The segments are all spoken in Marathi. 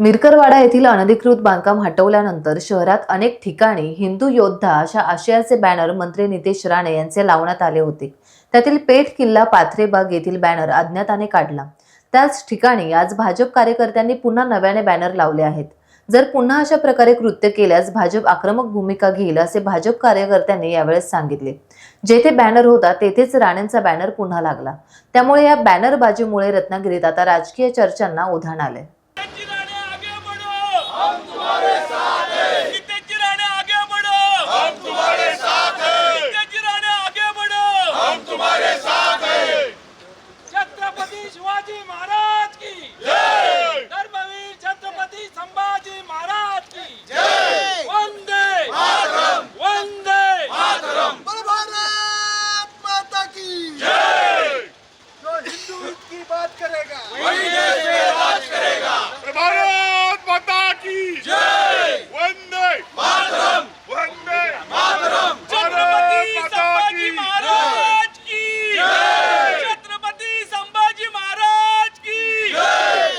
मिरकरवाडा येथील अनधिकृत बांधकाम हटवल्यानंतर शहरात अनेक ठिकाणी हिंदू योद्धा अशा आशयाचे बॅनर मंत्री नितेश राणे यांचे लावण्यात आले होते। त्यातील पेठ किल्ला पाथरेबाग येथील बॅनर अज्ञाताने काढला। त्याच ठिकाणी आज भाजप कार्यकर्त्यांनी पुन्हा नव्याने बॅनर लावले आहेत। जर पुन्हा अशा प्रकारे कृत्य केल्यास भाजप आक्रमक भूमिका घेईल असे भाजप कार्यकर्त्यांनी यावेळेस सांगितले। जेथे बॅनर होता तेथेच राणेंचा बॅनर पुन्हा लागला। त्यामुळे या बॅनरबाजीमुळे रत्नागिरीत आता राजकीय चर्चांना उधाण आले। छत्रपति शिवाजी महाराज की जय। धर्मवीर छत्रपति संभाजी महाराज की जय। वंदे मातरम, वंदे मातरम। भारत माता की जय। जो हिंदू हित की बात करेगा वही देश में राज करेगा। भारत माता की जय। वंदे मातरम, वंदे मातरम। छत्रपति संभाजी महाराज की जय। छत्रपति संभाजी महाराज की जय।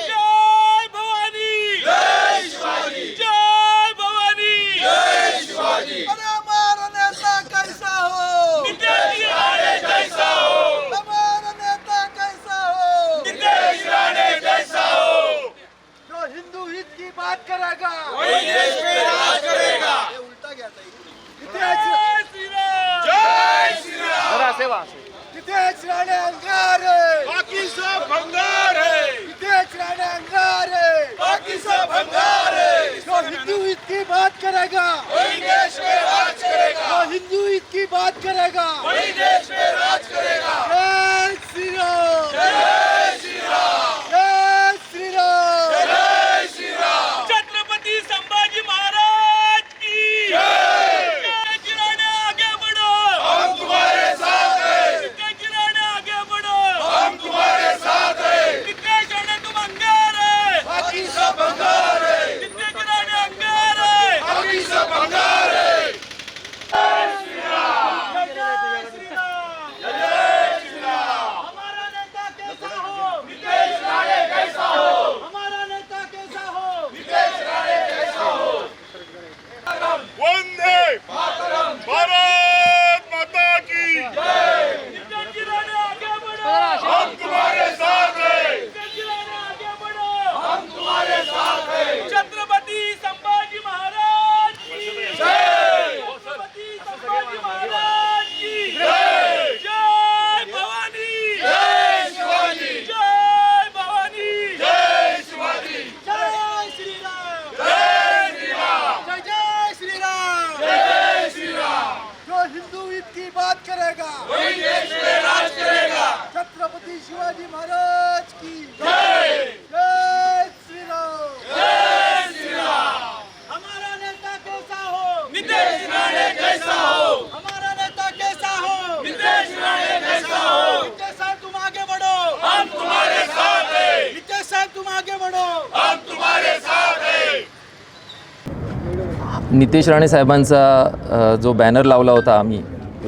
जय भवानी, जय शिवाजी, जय भवानी, जय शिवाजी। अरे हमारा नेता कैसा हो, नितेश राणे जैसा हो, हमारा नेता कैसा हो, नितेश राणे जैसा हो, जो हिंदू हित की बात करेगा वही देश में राज करेगा। ये उल्टा गया था जय श्री राम, जय श्री राम। नितेश राणे अंगार है, बाकी सब भंगार है, नितेश राणे अंगार है, बाकी सब भंगार है। जो हिंदू हित की बात करेगा वही देश में राज करेगा, जो हिंदू हित की बात करेगा वही देश में राज करेगा। जय श्री राम, जय श्री राम, जय श्री राम। जय श्री राम। छत्रपति संभाजी महाराज की जय। नितेश राणे आगे बढ़ो, हम तुम्हारे साथ हैं। नितेश राणे आगे बढ़ो, हम तुम्हारे साथ हैं। नितेश राणे तुम अंगार है, बाकी सब भंगार है। नितेश राणे अंगार है, बाकी सब भंगार है। जय श्री राम, जय श्री राम, जय श्री राम। हमारा नेता कैसा हो, नितेश राणे कैसा हो, हमारा नेता कैसा हो, नितेश राणे कैसा हो। वंदे मातरम, भारत माता की जय। नितेश राणे आगे बढ़ो, हम तुम्हारे साथ हैं। नितेश राणे आगे बढ़ो, हम तुम्हारे साथ हैं। छत्रपति संभाजी महाराज की जय। छत्रपति संभाजी महाराज की जय। जय भवानी, जय शिवाजी, जय भवानी, जय शिवाजी। जय श्री राम, जय श्री राम, जय श्री राम। जय श्री राम। जो हिंदू हित की बात करेगा वही देश में राज करेगा। छत्रपति शिवाजी महाराज की जय। जय श्री राम। जय श्री राम। हमारा नेता कैसा हो, नितेश राणे जैसा हो, हमारा नेता कैसा हो, नितेश राणे जैसा हो, नितेश साहब तुम आगे बढ़ो, हम तुम्हारे साथ हैं। नितेश साहब तुम आगे बढ़ो। हम तुम्हारे साथ हैं। नितेश राणे साहेबांचा जो बॅनर लावला होता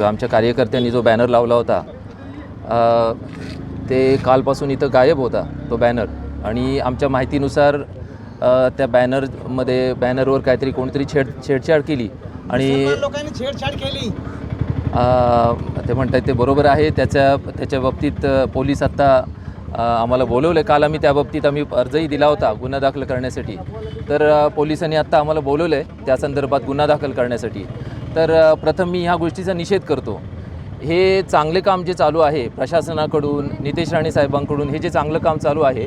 आमच्या कार्यकर्त्यांनी जो बॅनर लावला होता ते कालपासून इथं गायब होता तो बॅनर। आणि आमच्या माहितीनुसार त्या बॅनरवर काहीतरी कोणीतरी छेडछाड केली आणि लोकांनी छेडछाड केली। ते म्हणतात ते बरोबर आहे। त्याच्या बाबतीत पोलीस आत्ता आम्हाला बोलवले। काल आम्ही त्या बाबतीत अर्जही दिला होता गुन्हा दाखल करण्यासाठी। तर पोलिसांनी आत्ता आम्हाला बोलवलं आहे त्या संदर्भात गुन्हा दाखल करण्यासाठी। तर प्रथम मी ह्या गोष्टीचा निषेध करतो। हे चांगले काम जे चालू आहे प्रशासनाकडून, नितेश राणे साहेबांकडून, हे जे चांगलं काम चालू आहे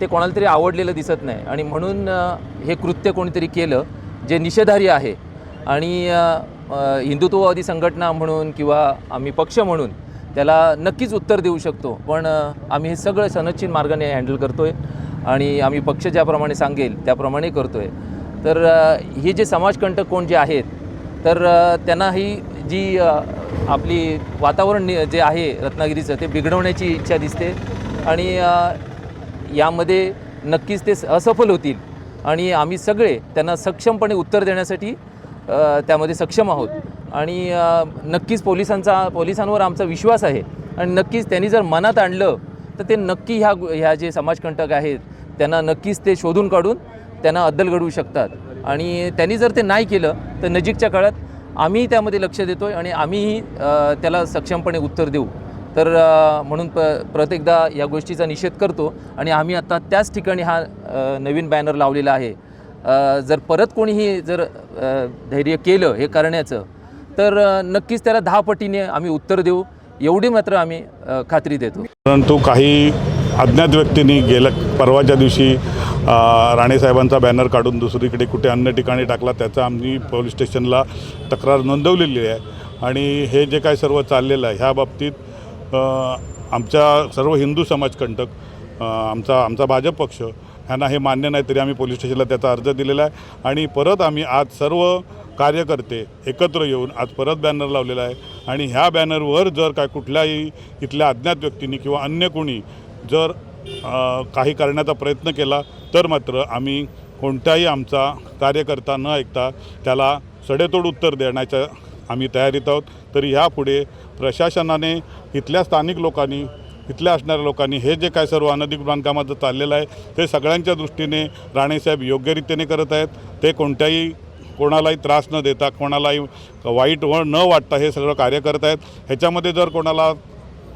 ते कोणाला तरी आवडलेलं दिसत नाही आणि म्हणून हे कृत्य कोणीतरी केलं जे निषेधार्ह आहे। आणि हिंदुत्ववादी संघटना म्हणून किंवा आम्ही पक्ष म्हणून त्याला नक्कीच उत्तर देऊ शकतो, पण आम्ही हे सगळं सनदशीर मार्गाने हँडल करतो आहे आणि आम्ही पक्ष ज्याप्रमाणे सांगेल त्याप्रमाणे करतो आहे। तर हे जे समाजकंटक कोण जे आहेत तर त्यांना ही जी आपली वातावरण जे आहे रत्नागिरीचं ते बिघडवण्याची इच्छा दिसते आणि यामध्ये नक्कीच ते असफल होतील आणि आम्ही सगळे त्यांना सक्षमपणे उत्तर देण्यासाठी त्यामध्ये सक्षम आहोत आणि नक्कीच पोलिसांवर आमचा विश्वास आहे आणि नक्कीच त्यांनी जर मनात आणलं तर ते नक्की ह्या जे समाजकंटक आहेत त्यांना नक्कीच ते शोधून काढून त्यांना अद्दल घडवू शकतात. आणि त्यांनी जर ते नाही केलं तर नजीकच्या काळात आम्ही त्यामध्ये लक्ष देतो आहे आणि आम्हीही त्याला सक्षमपणे उत्तर देऊ. तर म्हणून प्रत्येकदा या गोष्टीचा निषेध करतो आणि आम्ही आत्ता त्याच ठिकाणी हा नवीन बॅनर लावलेला आहे. जर परत कोणीही जर धैर्य केलं हे करण्याचं तर नक्कीच त्याला 10 पटीने आम्ही उत्तर देऊ, एवढी मात्र आम्ही खात्री देतो. परंतु काही अज्ञात व्यक्तींनी परवाच्या दिवशी राणेसाहेबांचा बॅनर काढून दुसरीकडे कुठे अन्य ठिकाणी टाकला, त्याचा आम्ही पोलीस स्टेशनला तक्रार नोंदवलेली आहे. आणि हे जे काय सर्व चाललेलं आहे ह्या बाबतीत आमच्या सर्व हिंदू समाजकंटक आमचा भाजप पक्ष ह्यांना हे मान्य नाही, तरी आम्ही पोलीस स्टेशनला त्याचा अर्ज दिलेला आहे. आणि परत आम्ही आज सर्व कार्यकर्ते एकत्र येऊन आज परत बॅनर लावलेला आहे. आणि ह्या बॅनरवर जर काय कुठल्याही इथल्या अज्ञात व्यक्तींनी किंवा अन्य कोणी जर काही करण्याचा प्रयत्न केला तर मात्र आम्ही कोणताही आमचा कार्यकर्ता न ऐकता त्याला सडेतोड उत्तर देण्याच्या आम्ही तयारीत आहोत. तरी ह्यापुढे प्रशासनाने, इथल्या स्थानिक लोकांनी, इथल्या असणाऱ्या लोकांनी हे जे काय सर्व अनधिकृत बांधकामाचं चाललेलं आहे ते सगळ्यांच्या दृष्टीने राणेसाहेब योग्यरीतीने करत आहेत. ते कोणालाही त्रास न देता, कोणालाही वाईट न वाटता हे सगळं कार्य करत आहेत. ह्याच्यामध्ये जर कोणाला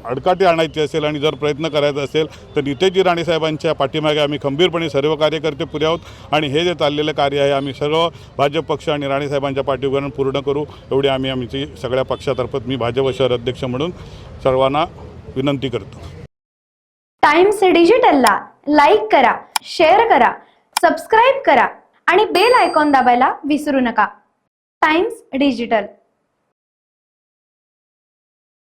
अडकाटी आणायची असेल आणि जर प्रयत्न करायचा असेल तर नितेशजी राणेसाहेबांच्या पाठीमागे आम्ही खंबीरपणे सर्व कार्यकर्ते पुरे आहोत. आणि हे जे चाललेलं कार्य आहे आम्ही सर्व भाजप पक्ष आणि राणेसाहेबांच्या पाठीवर पूर्ण करू, एवढी आमची सगळ्या पक्षातर्फे मी भाजप शहर अध्यक्ष म्हणून सर्वांना विनंती करतो. टाइम्स डिजिटलला लाईक करा, शेअर करा, सबस्क्राईब करा आणि बेल आयकॉन दाबायला विसरू नका. Times digital.